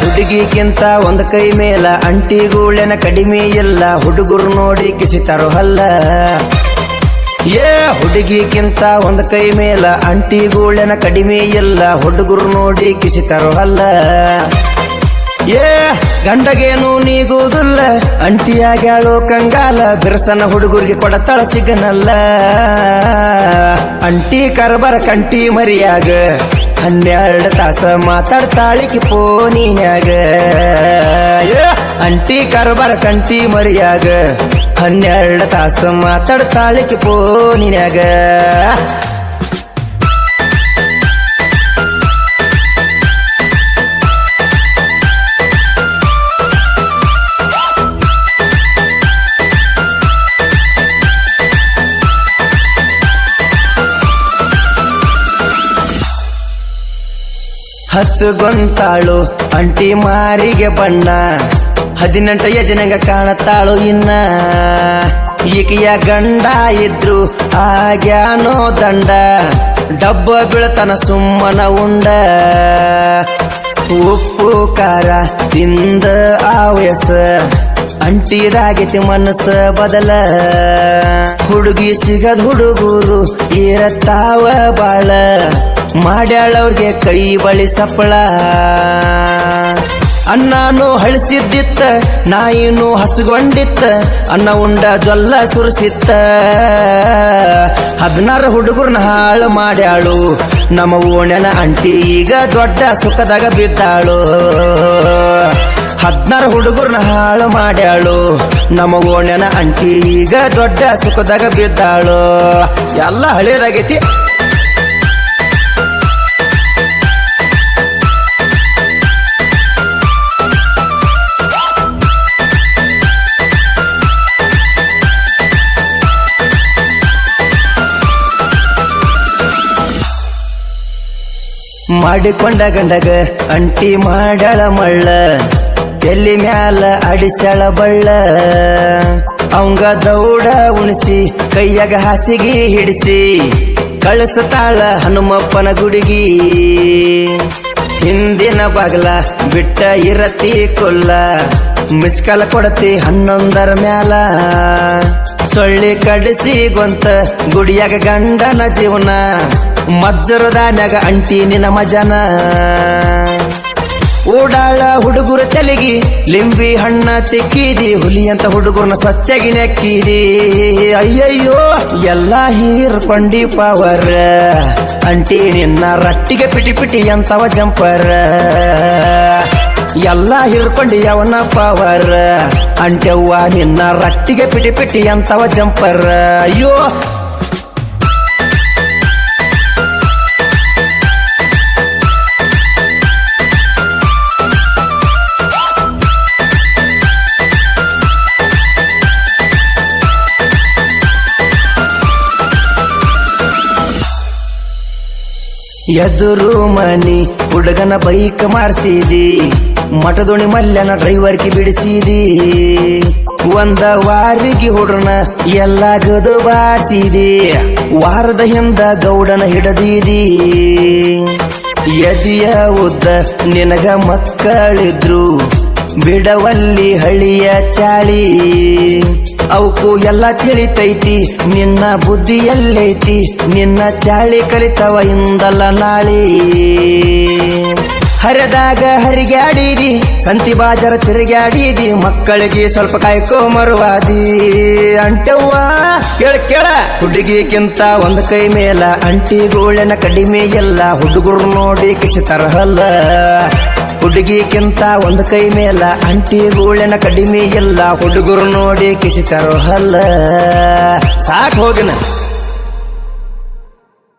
ಹುಡುಗಿಗಿಂತ ಒಂದ್ ಕೈ ಮೇಲ ಅಂಟಿಗೂಳೆನ ಕಡಿಮೆ ಇಲ್ಲ ಹುಡುಗರು ನೋಡಿ ಕಿಸಿತಾರೋ ಹಲ್ಲ ಹುಡುಗಿಗಿಂತ ಒಂದ್ ಕೈ ಮೇಲ ಅಂಟಿಗೂಳೆನ ಕಡಿಮೆ ಇಲ್ಲ ಹುಡುಗರು ನೋಡಿ ಕಿಸಿತಾರೋ ಹಲ್ಲ ಗಂಡಗೇನು ನೀಗುವುದಿಲ್ಲ ಅಂಟಿಯಾಗ್ಯಾಳು ಕಂಗಾಲ ಬಿರ್ಸನ ಹುಡುಗರಿಗೆ ಕೊಡತಾಳ ಸಿಗನಲ್ಲ ಅಂಟಿ ಕರ್ಬರ ಕಂಟಿ ಮರಿಯಾಗ 12 ತಾಸ ಮಾತಾಡ್ತಾಳಿಕಿ ಫೋನಿನ್ಯಾಗ ಅಂಟಿ ಕರ್ಬರ ಕಂಟಿ ಮರಿಯಾಗ 12 ತಾಸ ಮಾತಾಡ್ತಾಳಿಕಿ ಫೋನಿನ್ಯಾಗ ಹಚ್ಚುಗೊಂತಾಳು ಅಂಟಿ ಮಾರಿಗೆ ಬಣ್ಣ 18 ಯಜನಂಗ ಕಾಣತಾಳು ಇನ್ನ ಈಕೆಯ ಗಂಡ ಇದ್ರು ಆಗ್ಯಾನೋ ದಂಡ ಡಬ್ಬ ಬೀಳತನ ಸುಮ್ಮನ ಉಂಡ ಉಪ್ಪು ಖಾರ ತಿಂದ ಆವಯಸ ಅಂಟಿದಾಗೈತಿ ಮನಸ್ಸ ಬದಲ ಹುಡುಗಿ ಸಿಗದ್ ಹುಡುಗರು ಇರತ್ತಾವ ಬಾಳ ಮಾಡ್ಯಾಳವ್ರಿಗೆ ಕೈ ಬಳಿ ಸಪ್ಪಳ ಅನ್ನನೂ ಹಳಿಸಿದ್ದಿತ್ತ ನಾಯಿನೂ ಹಸುಗೊಂಡಿತ್ತ ಅನ್ನ ಉಂಡ ಜೊಲ್ಲ ಸುರಿಸಿತ್ತ 16 ಹುಡುಗರನ್ನ ಹಾಳು ಮಾಡ್ಯಾಳು ನಮ್ಮ ಓಣ್ಯನ ಅಂಟಿ ಈಗ ದೊಡ್ಡ ಸುಖದಾಗ ಬಿದ್ದಾಳು 16 ಹುಡುಗರನ್ನ ಹಾಳು ಮಾಡ್ಯಾಳು ನಮ್ಮ ಓಣ್ಯನ ಅಂಟಿ ಈಗ ದೊಡ್ಡ ಸುಖದಾಗ ಬಿದ್ದಾಳು ಎಲ್ಲ ಹಳೇದಾಗೈತಿ ಮಾಡಿಕೊಂಡ ಗಂಡಗ ಅಂಟಿ ಮಾಡ್ಯಾಳ ಮಳ್ಳ ಎಲ್ಲಿ ಮ್ಯಾಲ ಅಡಿಸ್ಯಾಳ ಬಳ್ಳ ಅವಂಗ ದೌಡ ಉಣಿಸಿ ಕೈಯಾಗ ಹಾಸಿಗೆ ಹಿಡಿಸಿ ಕಳಿಸ್ತಾಳ ಹನುಮಪ್ಪನ ಗುಡಿಗಿ ಹಿಂದಿನ ಬಾಗಲ ಬಿಟ್ಟ ಇರತಿ ಕೊಲ್ಲ ಮಿಸ್ಕಾಲ ಕೊಡತಿ 11 ಮ್ಯಾಲ ಸೊಳ್ಳಿ ಕಡಿಸಿ ಗೊಂತ ಗುಡಿಯಾಗ ಗಂಡನ ಜೀವನ ಮಜ್ಜರದಾನ್ಯಾಗ ಅಂಟಿ ನಿನ ಮಜನ ಓಡಾಳ ಹುಡುಗರ ತಲೆಗಿ ಲಿಂಬಿ ಹಣ್ಣ ತೆಕ್ಕಿದಿ ಹುಲಿ ಅಂತ ಹುಡುಗರನ್ನ ಸ್ವಚ್ಛಗಿ ನೆಕ್ಕಿದಿ ಅಯ್ಯಯ್ಯೋ ಎಲ್ಲಾ ಹೀರ್ಕೊಂಡಿ ಪವರ್ ಅಂಟಿ ನಿನ್ನ ರಟ್ಟಿಗೆ ಪಿಟಿ ಪಿಟಿ ಅಂತವ ಜಂಪರ್ ಎಲ್ಲಾ ಹಿರ್ಕೊಂಡಿ ಅವನ ಪವರ್ ಅಂಟೆವ್ವ ನಿನ್ನ ರಟ್ಟಿಗೆ ಪಿಟಿ ಪಿಟಿ ಅಂತವ ಜಂಪರ್ ಅಯ್ಯೋ ಎದುರು ಮನಿ ಹುಡುಗನ ಬೈಕ್ ಮಾರ್ಸಿದಿ ಮಠದೋಣಿ ಮಲ್ಯನ ಡ್ರೈವರ್ಗೆ ಬಿಡಿಸಿದಿ ಒಂದ ವಾರಿಗೆ ಹುಡ್ರನ ಎಲ್ಲ ಗದು ಬಾಡ್ಸಿದಿ ವಾರದ ಹಿಂದ ಗೌಡನ ಹಿಡದಿದಿ ಎದಿಯ ಉದ್ದ ನಿನಗ ಮಕ್ಕಳಿದ್ರು ಬಿಡವಲ್ಲಿ ಹಳಿಯ ಚಾಳಿ ಅವಕ್ಕೂ ಎಲ್ಲ ತಿಳಿತೈತಿ ನಿನ್ನ ಬುದ್ಧಿ ಎಲ್ಲೈತಿ ನಿನ್ನ ಚಾಳಿ ಕಲಿತವ ಇಂದಲ್ಲ ನಾಳಿ ಹರಿದಾಗ ಹರಿಗಾಡಿದಿ ಸಂತಿ ಬಾಜರ ತಿರುಗಾಡಿದಿ ಮಕ್ಕಳಿಗೆ ಸ್ವಲ್ಪ ಕಾಯ್ಕೋ ಮರುವಾದಿ ಅಂಟವ್ವ ಕೇಳ ಹುಡುಗಿಗಿಂತ ಒಂದ್ ಕೈ ಮೇಲ ಅಂಟಿಗೂಳೆನ ಕಡಿಮೆ ಎಲ್ಲ ಹುಡುಗರು ನೋಡಿ ಕಿಸಿತರಹಲ್ಲ ಹುಡುಗಿಗಿಂತ ಒಂದ್ ಕೈ ಮೇಲ ಅಂಟಿಗೂಳೆನ ಕಡಿಮೆ ಎಲ್ಲ ಹುಡುಗರು ನೋಡಿ ಕಿಸಿತರೋ ಹಲ್ಲ ಸಾಕ್ ಹೋಗಿನ